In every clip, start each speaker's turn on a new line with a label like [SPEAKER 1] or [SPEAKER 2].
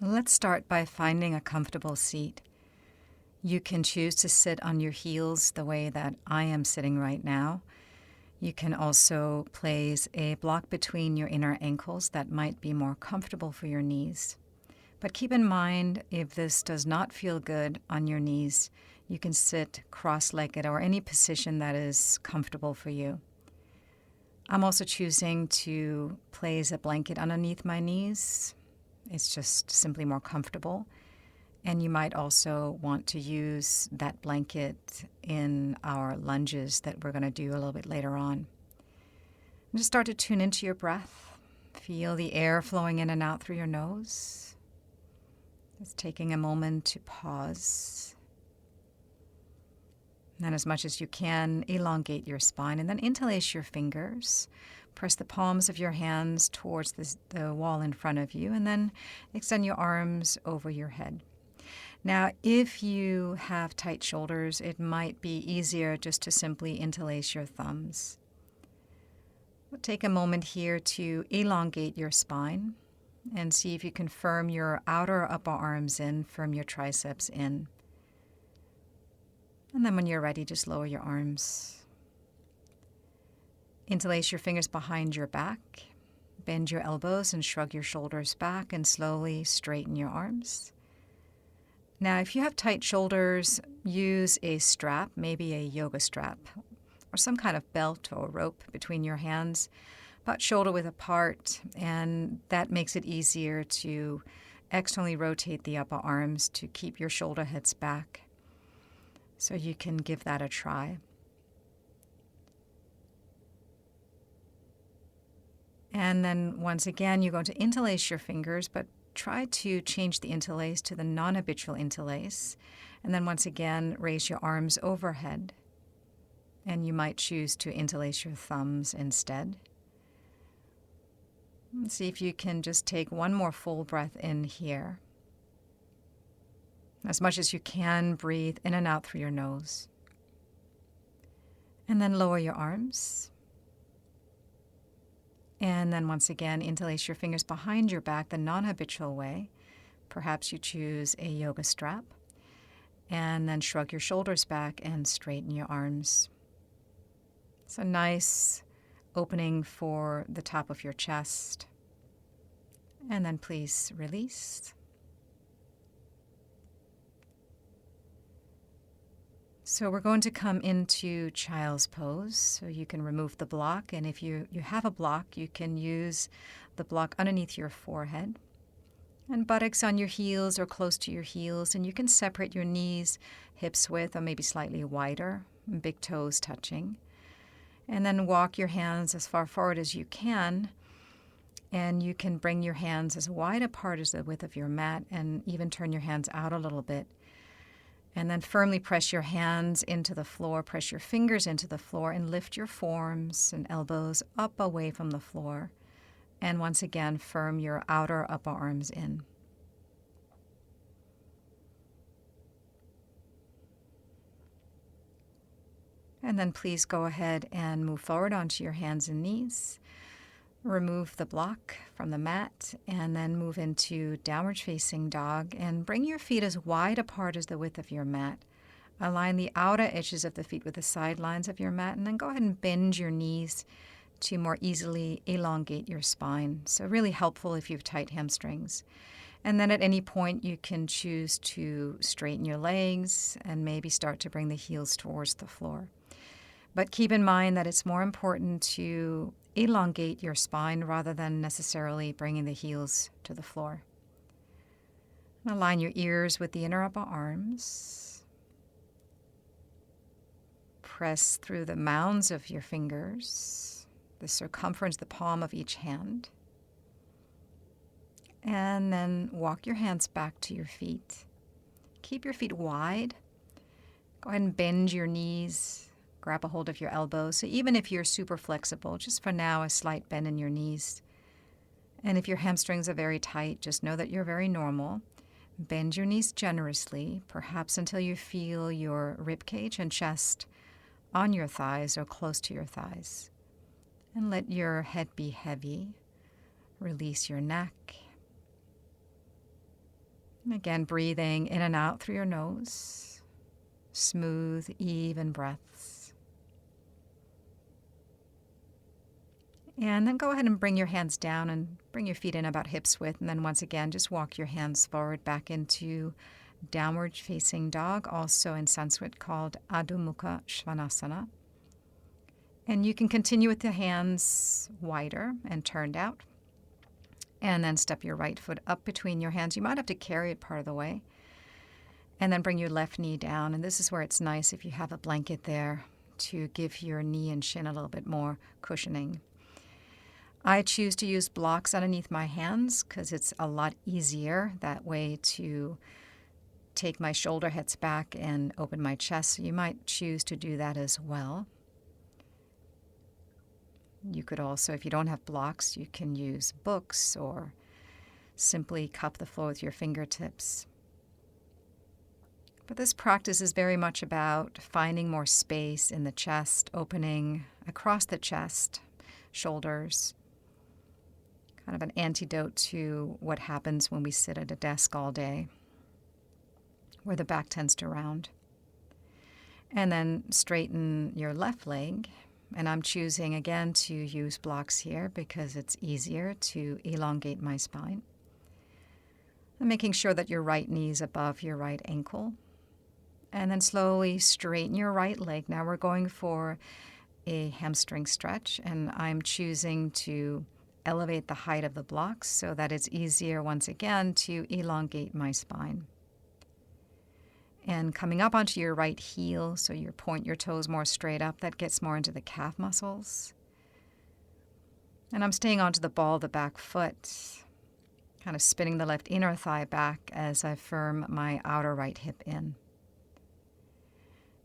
[SPEAKER 1] Let's start by finding a comfortable seat. You can choose to sit on your heels the way that I am sitting right now. You can also place a block between your inner ankles that might be more comfortable for your knees. But keep in mind, if this does not feel good on your knees, you can sit cross-legged or any position that is comfortable for you. I'm also choosing to place a blanket underneath my knees. It's just simply more comfortable. And you might also want to use that blanket in our lunges that we're going to do a little bit later on. And just start to tune into your breath. Feel the air flowing in and out through your nose. Just taking a moment to pause. And as much as you can, elongate your spine and then interlace your fingers. Press the palms of your hands towards the wall in front of you, and then extend your arms over your head. Now, if you have tight shoulders, it might be easier just to simply interlace your thumbs. We'll take a moment here to elongate your spine and see if you can firm your outer upper arms in, firm your triceps in. And then when you're ready, just lower your arms. Interlace your fingers behind your back. Bend your elbows and shrug your shoulders back and slowly straighten your arms. Now, if you have tight shoulders, use a strap, maybe a yoga strap, or some kind of belt or rope between your hands, about shoulder width apart, and that makes it easier to externally rotate the upper arms to keep your shoulder heads back. So you can give that a try. And then once again, you're going to interlace your fingers, but try to change the interlace to the non-habitual interlace. And then once again, raise your arms overhead. And you might choose to interlace your thumbs instead. And see if you can just take one more full breath in here. As much as you can, breathe in and out through your nose. And then lower your arms. And then once again, interlace your fingers behind your back the non-habitual way. Perhaps you choose a yoga strap. And then shrug your shoulders back and straighten your arms. It's a nice opening for the top of your chest. And then please release. So we're going to come into child's pose. So you can remove the block, and if you have a block, you can use the block underneath your forehead. And buttocks on your heels or close to your heels, and you can separate your knees hips width or maybe slightly wider, big toes touching. And then walk your hands as far forward as you can, and you can bring your hands as wide apart as the width of your mat and even turn your hands out a little bit. And then firmly press your hands into the floor, press your fingers into the floor, and lift your forearms and elbows up away from the floor. And once again, firm your outer upper arms in. And then please go ahead and move forward onto your hands and knees. Remove the block from the mat and then move into downward facing dog and bring your feet as wide apart as the width of your mat. Align the outer edges of the feet with the sidelines of your mat, and then go ahead and bend your knees to more easily elongate your spine. So really helpful if you have tight hamstrings. And then at any point you can choose to straighten your legs and maybe start to bring the heels towards the floor. But keep in mind that it's more important to elongate your spine rather than necessarily bringing the heels to the floor. Align your ears with the inner upper arms. Press through the mounds of your fingers, the circumference, the palm of each hand. And then walk your hands back to your feet. Keep your feet wide. Go ahead and bend your knees. Grab a hold of your elbows. So even if you're super flexible, just for now, a slight bend in your knees. And if your hamstrings are very tight, just know that you're very normal. Bend your knees generously, perhaps until you feel your rib cage and chest on your thighs or close to your thighs. And let your head be heavy. Release your neck. Again, breathing in and out through your nose. Smooth, even breaths. And then go ahead and bring your hands down and bring your feet in about hips width. And then once again, just walk your hands forward back into downward facing dog, also in Sanskrit called Adho Mukha Svanasana. And you can continue with the hands wider and turned out. And then step your right foot up between your hands. You might have to carry it part of the way. And then bring your left knee down. And this is where it's nice if you have a blanket there to give your knee and shin a little bit more cushioning. I choose to use blocks underneath my hands because it's a lot easier that way to take my shoulder heads back and open my chest. So you might choose to do that as well. You could also, if you don't have blocks, you can use books or simply cup the floor with your fingertips. But this practice is very much about finding more space in the chest, opening across the chest, shoulders. Kind of an antidote to what happens when we sit at a desk all day, where the back tends to round. And then straighten your left leg. And I'm choosing again to use blocks here because it's easier to elongate my spine. And making sure that your right knee is above your right ankle. And then slowly straighten your right leg. Now we're going for a hamstring stretch, and I'm choosing to elevate the height of the blocks so that it's easier once again to elongate my spine. And coming up onto your right heel, so you point your toes more straight up, that gets more into the calf muscles. And I'm staying onto the ball of the back foot, kind of spinning the left inner thigh back as I firm my outer right hip in.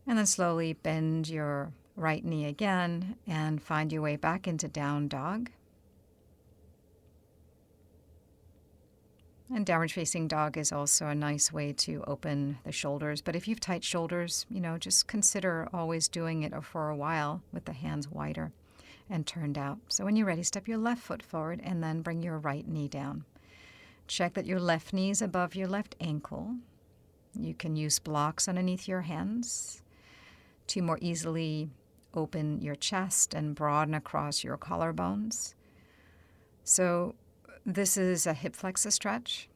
[SPEAKER 1] And then slowly bend your right knee again and find your way back into down dog. And downward facing dog is also a nice way to open the shoulders. But if you've tight shoulders, just consider always doing it for a while with the hands wider and turned out. So when you're ready, step your left foot forward and then bring your right knee down. Check that your left knee is above your left ankle. You can use blocks underneath your hands to more easily open your chest and broaden across your collarbones. So this is a hip flexor stretch,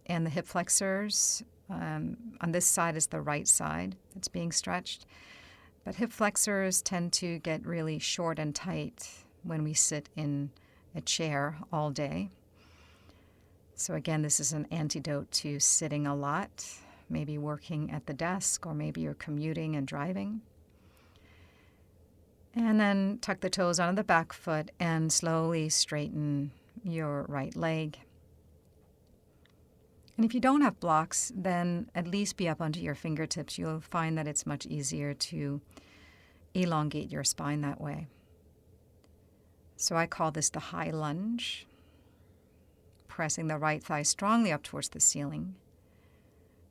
[SPEAKER 1] and the hip flexors on this side is the right side that's being stretched. But hip flexors tend to get really short and tight when we sit in a chair all day. So again, this is an antidote to sitting a lot, maybe working at the desk, or maybe you're commuting and driving. And then tuck the toes onto the back foot and slowly straighten your right leg. And if you don't have blocks, then at least be up onto your fingertips. You'll find that it's much easier to elongate your spine that way. So I call this the high lunge. Pressing the right thigh strongly up towards the ceiling.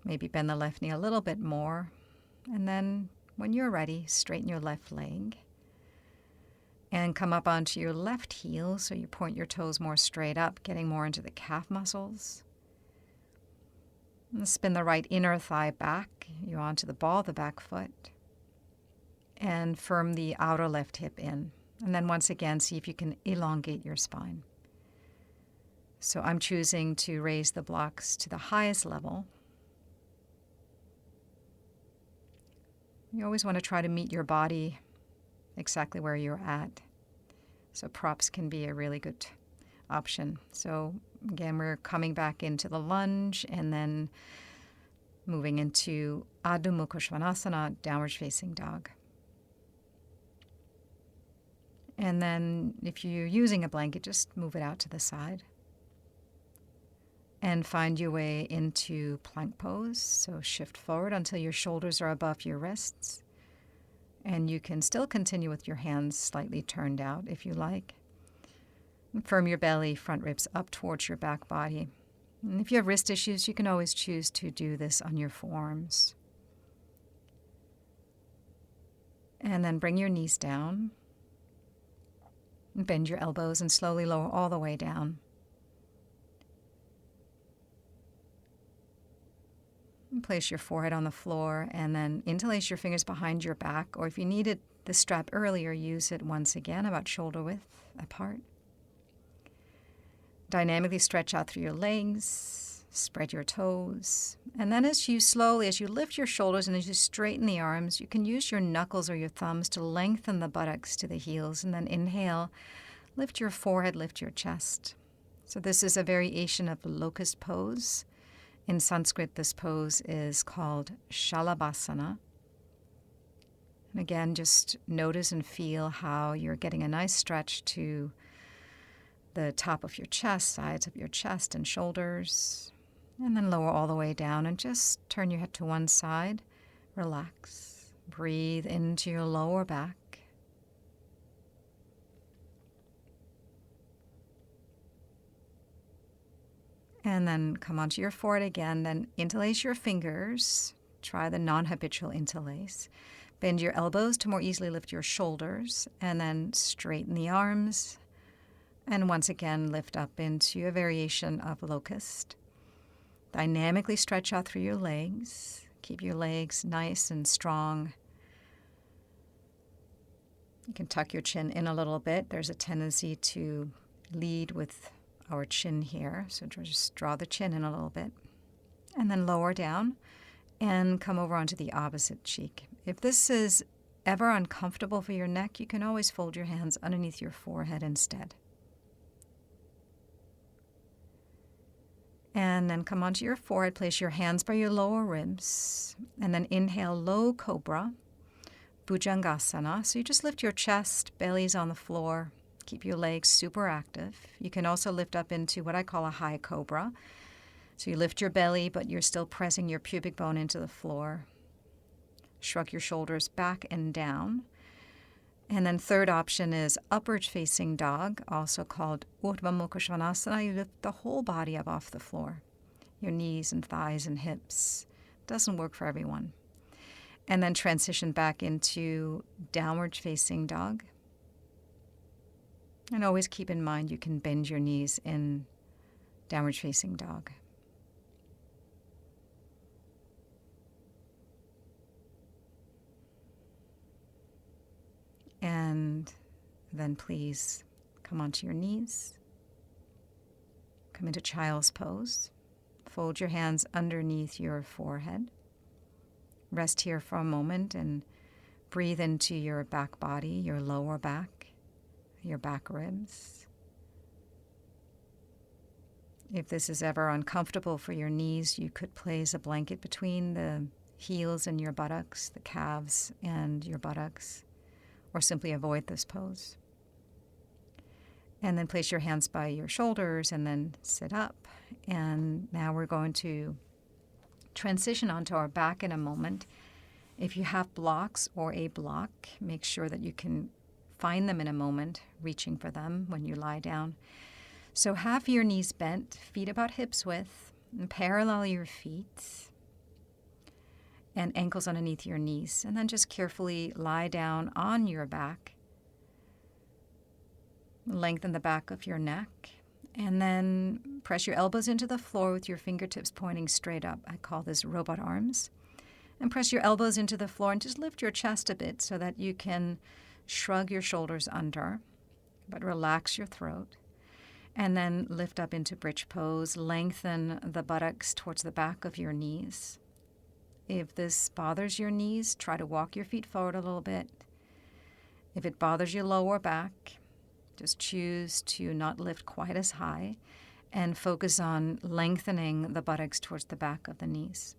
[SPEAKER 1] Maybe bend the left knee a little bit more. And then when you're ready, straighten your left leg. And come up onto your left heel, so you point your toes more straight up, getting more into the calf muscles. And spin the right inner thigh back, you onto the ball of the back foot. And firm the outer left hip in. And then once again, see if you can elongate your spine. So I'm choosing to raise the blocks to the highest level. You always want to try to meet your body exactly where you're at. So props can be a really good option. So again, we're coming back into the lunge and then moving into Adho Mukha Svanasana, downward facing dog. And then if you're using a blanket, just move it out to the side. And find your way into plank pose. So shift forward until your shoulders are above your wrists. And you can still continue with your hands slightly turned out if you like. And firm your belly, front ribs up towards your back body. And if you have wrist issues, you can always choose to do this on your forearms. And then bring your knees down. And bend your elbows and slowly lower all the way down. Place your forehead on the floor and then interlace your fingers behind your back, or if you needed the strap earlier, use it once again about shoulder width apart. Dynamically stretch out through your legs, spread your toes, and then as you lift your shoulders and as you straighten the arms, you can use your knuckles or your thumbs to lengthen the buttocks to the heels, and then inhale, lift your forehead, lift your chest. So this is a variation of the locust pose. In Sanskrit, this pose is called Shalabhasana. And again, just notice and feel how you're getting a nice stretch to the top of your chest, sides of your chest and shoulders, and then lower all the way down and just turn your head to one side. Relax. Breathe into your lower back. And then come onto your forehead again, then interlace your fingers. Try the non-habitual interlace. Bend your elbows to more easily lift your shoulders, and then straighten the arms. And once again, lift up into a variation of locust. Dynamically stretch out through your legs. Keep your legs nice and strong. You can tuck your chin in a little bit. There's a tendency to lead with our chin here, so just draw the chin in a little bit. And then lower down and come over onto the opposite cheek. If this is ever uncomfortable for your neck, you can always fold your hands underneath your forehead instead. And then come onto your forehead, place your hands by your lower ribs, and then inhale low cobra, Bhujangasana. So you just lift your chest, belly's on the floor. Keep your legs super active. You can also lift up into what I call a high cobra. So you lift your belly, but you're still pressing your pubic bone into the floor. Shrug your shoulders back and down. And then third option is upward facing dog, also called Urdhva Mukha Svanasana. You lift the whole body up off the floor. Your knees and thighs and hips. Doesn't work for everyone. And then transition back into downward facing dog. And always keep in mind you can bend your knees in downward facing dog. And then please come onto your knees. Come into child's pose. Fold your hands underneath your forehead. Rest here for a moment and breathe into your back body, your lower back, your back ribs. If this is ever uncomfortable for your knees, you could place a blanket between the heels and your buttocks, the calves and your buttocks, or simply avoid this pose. And then place your hands by your shoulders and then sit up. And now we're going to transition onto our back in a moment. If you have blocks or a block, make sure that you can find them in a moment, reaching for them when you lie down. So have your knees bent, feet about hips width, and parallel your feet and ankles underneath your knees. And then just carefully lie down on your back. Lengthen the back of your neck. And then press your elbows into the floor with your fingertips pointing straight up. I call this robot arms. And press your elbows into the floor and just lift your chest a bit so that you can shrug your shoulders under, but relax your throat. And then lift up into bridge pose. Lengthen the buttocks towards the back of your knees. If this bothers your knees, try to walk your feet forward a little bit. If it bothers your lower back, just choose to not lift quite as high and focus on lengthening the buttocks towards the back of the knees.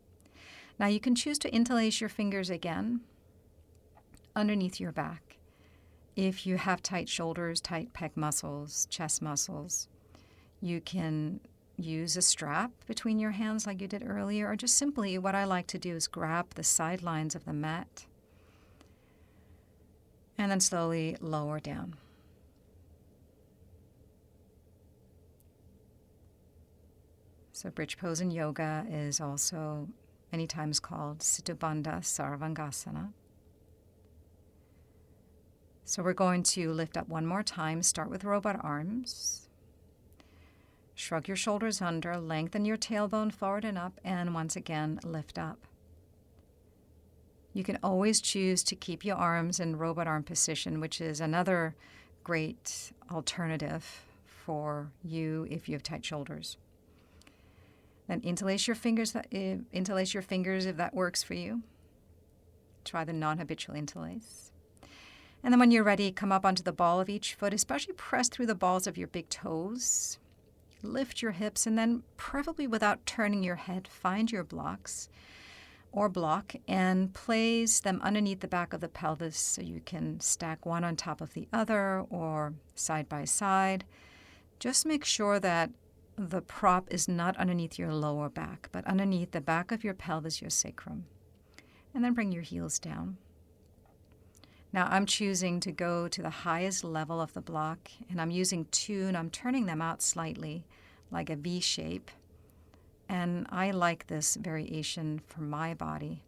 [SPEAKER 1] Now you can choose to interlace your fingers again underneath your back. If you have tight shoulders, tight pec muscles, chest muscles, you can use a strap between your hands like you did earlier, or just simply what I like to do is grab the sidelines of the mat and then slowly lower down. So bridge pose in yoga is also many times called Sittu Bandha Sarvangasana. So we're going to lift up one more time. Start with robot arms. Shrug your shoulders under, lengthen your tailbone forward and up, and once again, lift up. You can always choose to keep your arms in robot arm position, which is another great alternative for you if you have tight shoulders. Then interlace your fingers if that works for you. Try the non-habitual interlace. And then when you're ready, come up onto the ball of each foot, especially press through the balls of your big toes. Lift your hips, and then preferably without turning your head, find your blocks or block and place them underneath the back of the pelvis so you can stack one on top of the other or side by side. Just make sure that the prop is not underneath your lower back, but underneath the back of your pelvis, your sacrum. And then bring your heels down. Now I'm choosing to go to the highest level of the block, and I'm using two, and I'm turning them out slightly like a V shape. And I like this variation for my body.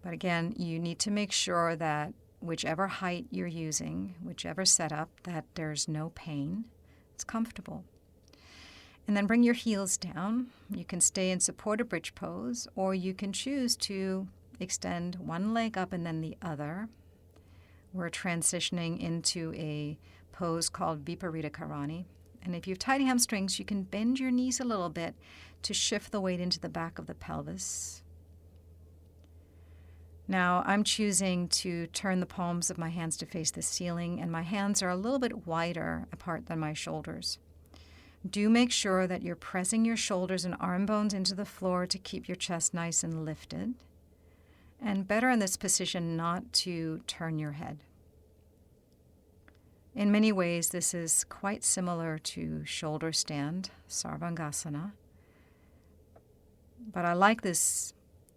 [SPEAKER 1] But again, you need to make sure that whichever height you're using, whichever setup, that there's no pain. It's comfortable. And then bring your heels down. You can stay in supported bridge pose, or you can choose to extend one leg up and then the other. We're transitioning into a pose called Viparita Karani. And if you have tight hamstrings, you can bend your knees a little bit to shift the weight into the back of the pelvis. Now I'm choosing to turn the palms of my hands to face the ceiling, and my hands are a little bit wider apart than my shoulders. Do make sure that you're pressing your shoulders and arm bones into the floor to keep your chest nice and lifted. And better in this position not to turn your head. In many ways, this is quite similar to shoulder stand, Sarvangasana. But I like this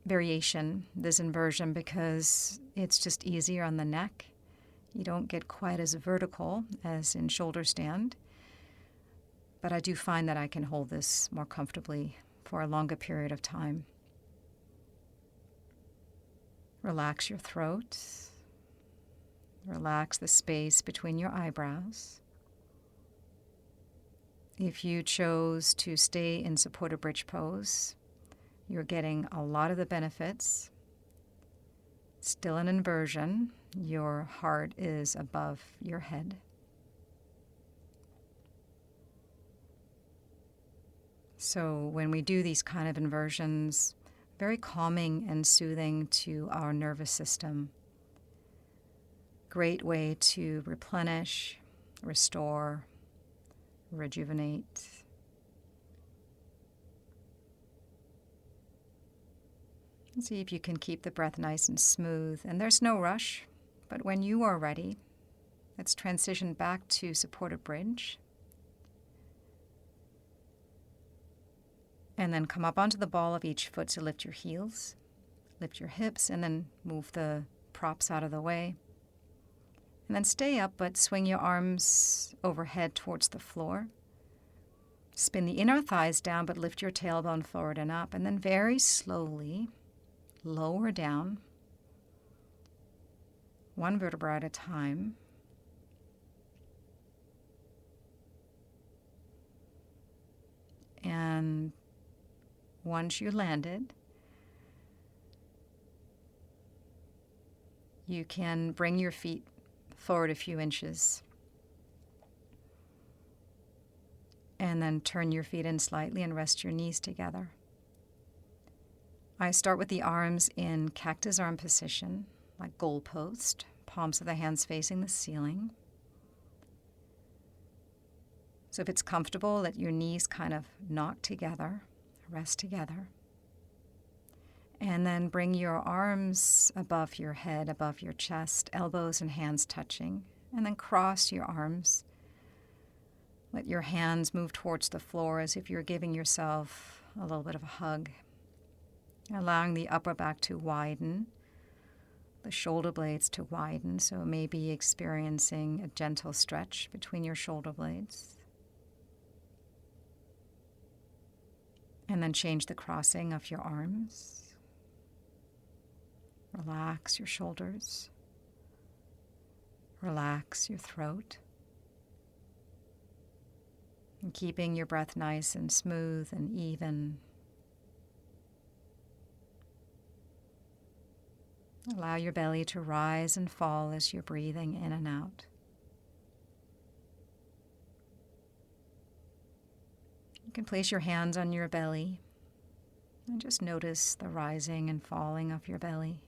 [SPEAKER 1] variation, this inversion, because it's just easier on the neck. You don't get quite as vertical as in shoulder stand. But I do find that I can hold this more comfortably for a longer period of time. Relax your throat. Relax the space between your eyebrows. If you chose to stay in supported bridge pose, you're getting a lot of the benefits. Still an inversion. Your heart is above your head. So when we do these kind of inversions, very calming and soothing to our nervous system. Great way to replenish, restore, rejuvenate. See if you can keep the breath nice and smooth. And there's no rush, but when you are ready, let's transition back to supported bridge. And then come up onto the ball of each foot to lift your heels, lift your hips, and then move the props out of the way. And then stay up, but swing your arms overhead towards the floor. Spin the inner thighs down, but lift your tailbone forward and up. And then very slowly lower down, one vertebra at a time. And once you landed, you can bring your feet forward a few inches. And then turn your feet in slightly and rest your knees together. I start with the arms in cactus arm position, like goalpost, palms of the hands facing the ceiling. So if it's comfortable, let your knees kind of knock together, rest together. And then bring your arms above your head, above your chest, elbows and hands touching. And then cross your arms. Let your hands move towards the floor as if you're giving yourself a little bit of a hug. Allowing the upper back to widen, the shoulder blades to widen, so maybe experiencing a gentle stretch between your shoulder blades. And then change the crossing of your arms. Relax your shoulders. Relax your throat. And keeping your breath nice and smooth and even. Allow your belly to rise and fall as you're breathing in and out. You can place your hands on your belly and just notice the rising and falling of your belly.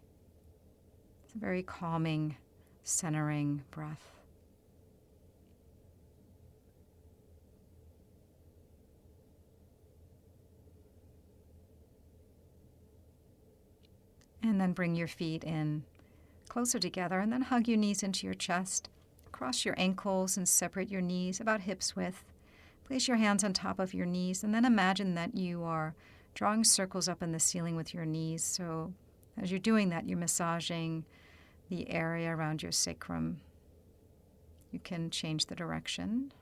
[SPEAKER 1] It's a very calming, centering breath. And then bring your feet in closer together and then hug your knees into your chest. Cross your ankles and separate your knees about hips width. Place your hands on top of your knees and then imagine that you are drawing circles up in the ceiling with your knees. So as you're doing that, you're massaging the area around your sacrum. You can change the direction.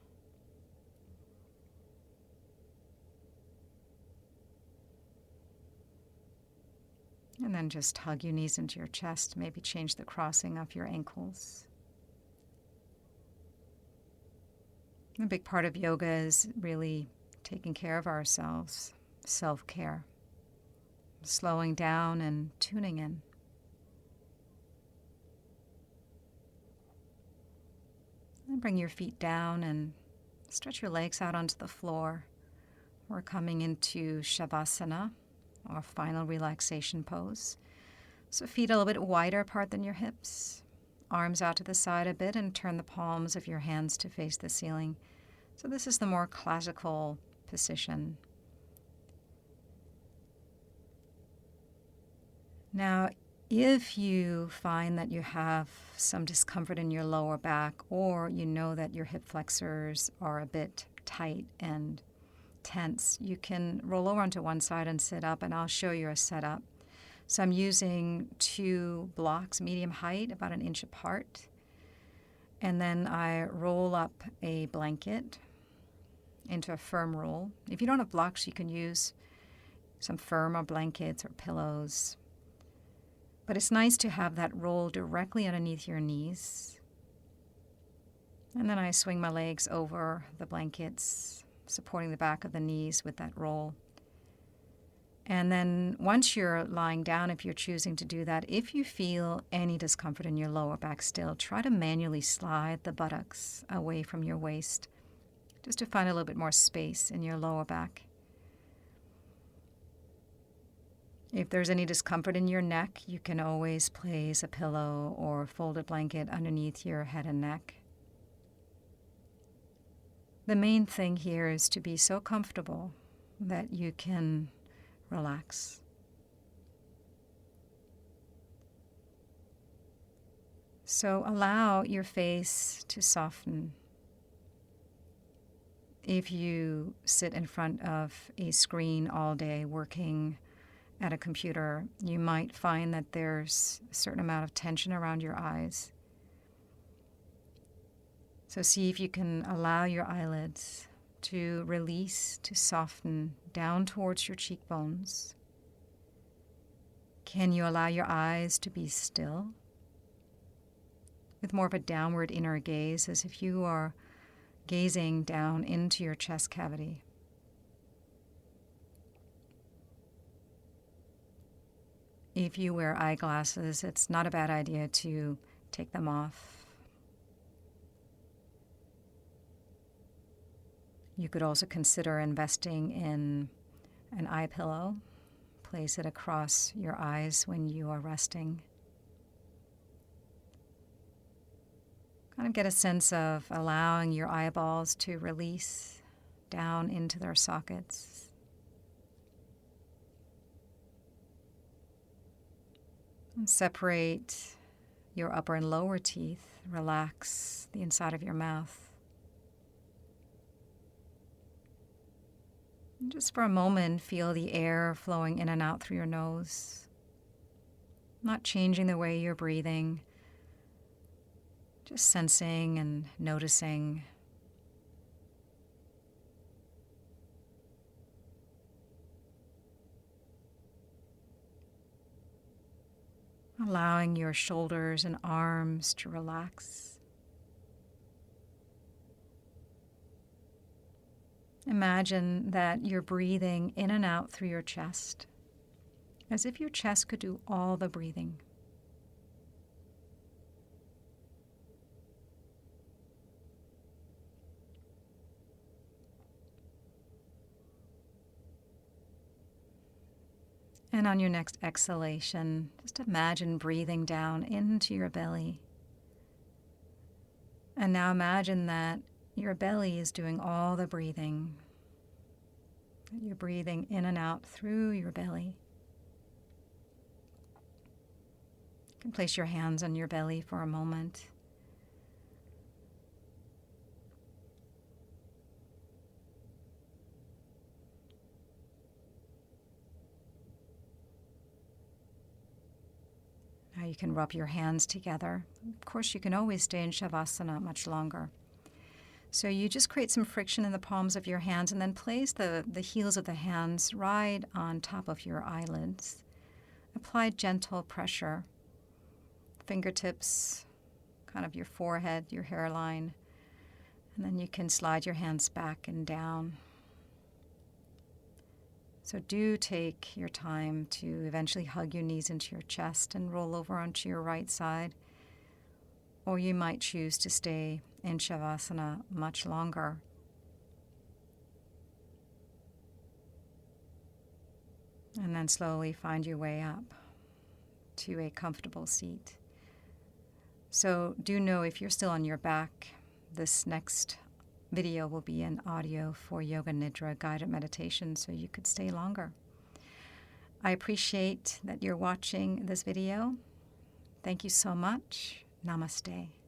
[SPEAKER 1] And then just hug your knees into your chest. Maybe change the crossing of your ankles. A big part of yoga is really taking care of ourselves, self-care, slowing down and tuning in. And bring your feet down and stretch your legs out onto the floor. We're coming into Shavasana, or final relaxation pose. So feet a little bit wider apart than your hips. Arms out to the side a bit and turn the palms of your hands to face the ceiling. So this is the more classical position. Now, if you find that you have some discomfort in your lower back, or you know that your hip flexors are a bit tight and tense, you can roll over onto one side and sit up, and I'll show you a setup. So I'm using 2 blocks, medium height, about 1 inch apart. And then I roll up a blanket into a firm roll. If you don't have blocks, you can use some firmer blankets or pillows. But it's nice to have that roll directly underneath your knees. And then I swing my legs over the blankets, supporting the back of the knees with that roll. And then once you're lying down, if you're choosing to do that, if you feel any discomfort in your lower back still, try to manually slide the buttocks away from your waist, just to find a little bit more space in your lower back. If there's any discomfort in your neck, you can always place a pillow or folded blanket underneath your head and neck. The main thing here is to be so comfortable that you can relax. So allow your face to soften. If you sit in front of a screen all day working at a computer, you might find that there's a certain amount of tension around your eyes. So see if you can allow your eyelids to release, to soften down towards your cheekbones. Can you allow your eyes to be still with more of a downward inner gaze, as if you are gazing down into your chest cavity? If you wear eyeglasses, it's not a bad idea to take them off. You could also consider investing in an eye pillow. Place it across your eyes when you are resting. Kind of get a sense of allowing your eyeballs to release down into their sockets. And separate your upper and lower teeth. Relax the inside of your mouth. And just for a moment, feel the air flowing in and out through your nose. Not changing the way you're breathing. Just sensing and noticing. Allowing your shoulders and arms to relax. Imagine that you're breathing in and out through your chest, as if your chest could do all the breathing. And on your next exhalation, just imagine breathing down into your belly. And now imagine that your belly is doing all the breathing. You're breathing in and out through your belly. You can place your hands on your belly for a moment. Now you can rub your hands together. Of course, you can always stay in Shavasana much longer. So you just create some friction in the palms of your hands and then place the heels of the hands right on top of your eyelids. Apply gentle pressure. Fingertips, kind of your forehead, your hairline. And then you can slide your hands back and down. So do take your time to eventually hug your knees into your chest and roll over onto your right side. Or you might choose to stay in Shavasana much longer. And then slowly find your way up to a comfortable seat. So do know if you're still on your back, this next video will be an audio for Yoga Nidra guided meditation, so you could stay longer. I appreciate that you're watching this video. Thank you so much. Namaste.